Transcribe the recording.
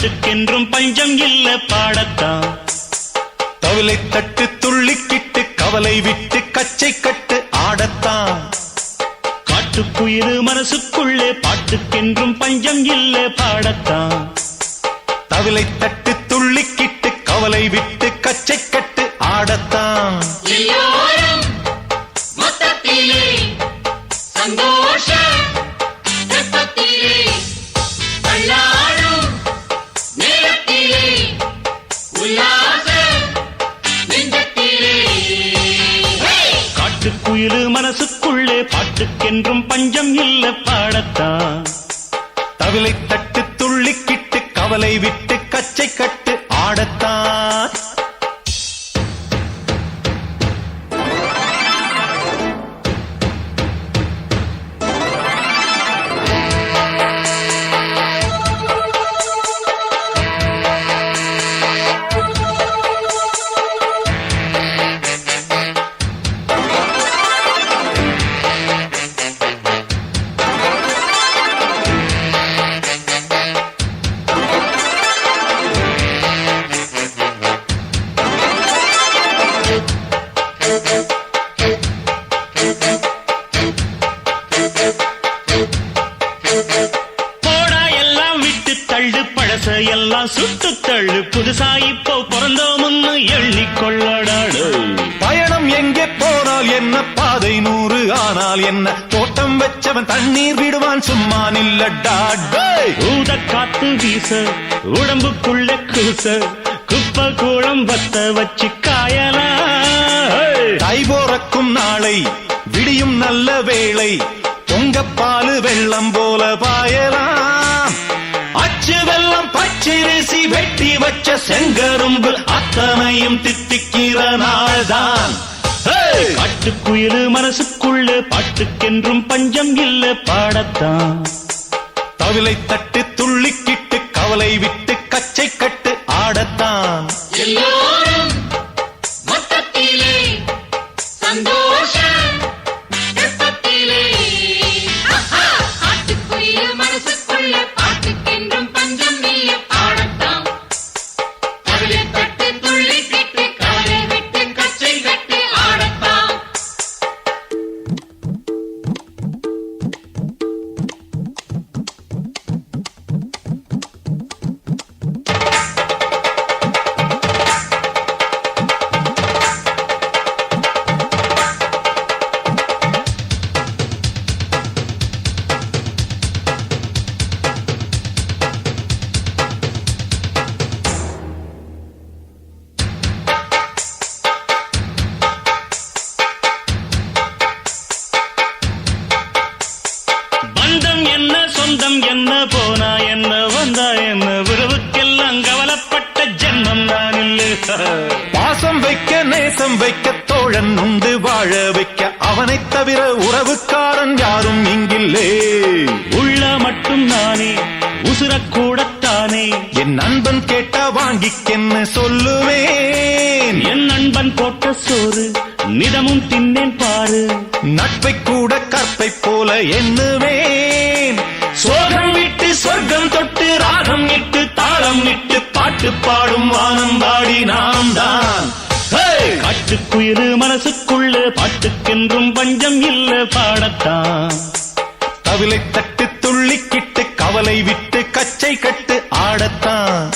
பாட்டுக்கென்றும் பஞ்சம் இல்ல பாடத்தான். தவிலை தட்டு துள்ளிக்கிட்டு கவலை விட்டு கச்சை கட்டு ஆடத்தான். காட்டுக்குயில் மனசுக்குள்ளே பாட்டுக்கென்றும் பஞ்சம் இல்ல பாடத்தான். தவிலை தட்டு துள்ளிக்கிட்டு கவலை விட்டு கச்சை கட்டு ஆடத்தான். சந்தோஷ காட்டுக்குயில் மனசுக்குள்ளே பாட்டுக்கென்றும் பஞ்சம் இல்ல பாடத்தான். தவிலை தட்டு துள்ளிக்கிட்டு கவலை விட்டு கச்சை கட்டு ஆடத்தான். எல்லாம் சுட்டு தள்ளு, புதுசா இப்போ பிறந்தோம்னு எண்ணிக்கொள்ளடாடு. பயணம் எங்கே போனால் என்ன, பாதை 100 ஆனால் என்ன, தோட்டம் வச்சவன் தண்ணீர் விடுவான் சும்மா நில்லடாடு. ஊத காத்து வீச உடம்புக்குள்ள கூச, குப்பை கூடம் வத்த வச்சு காயலா. தை போறக்கும் நாளை விடியும் நல்ல வேளை, பொங்கப்பாலு வெள்ளம் போல பாயலாம். அச்சு வெள்ளம் பச்சரிசி வெட்டி வச்ச செங்கரும்பு அத்தனையும் தித்திக்கிற நாள்தான். காட்டுக்குயில் மனசுக்குள்ள பாட்டுக்கென்றும் பஞ்சம் இல்ல பாடத்தான். தவிலை தட்டு துள்ளிக்கிட்டு கவலை விட்டு கச்சை கட்டு ஆடத்தான். சந்தோஷ என்ன போனா என்ன வந்தா என்ன, உறவுக்கெல்லாம் கவலைப்பட்ட ஜென்மம் நான் இல்லை. பாசம் வைக்க நேசம் வைக்க தோழன் உண்டு வாழ வைக்க, அவனைத் தவிர உறவுக்காரன் யாரும் இங்கில்லே. உள்ள மட்டும் நானே உசுரக்கூடத்தானே, என் நண்பன் கேட்டா வாங்கிக்கென்னு சொல்லுவேன். என் நண்பன் போட்ட சோறு நிதமும் தின்னேன் பாரு. நட்பை கூட கற்பை போல எண்ணுவேன். சோகம் விட்டு சொர்க்கம் தொட்டு ராகம் இட்டு தாளம் இட்டு பாட்டு பாடும் வானம் பாடி நாம் தான். காட்டுக்குயில் மனசுக்குள்ள பாட்டுக்கென்றும் பஞ்சம் இல்ல பாடத்தான். தவிலை தட்டு துள்ளிக்கிட்டு கவலை விட்டு கச்சை கட்டு ஆடத்தான்.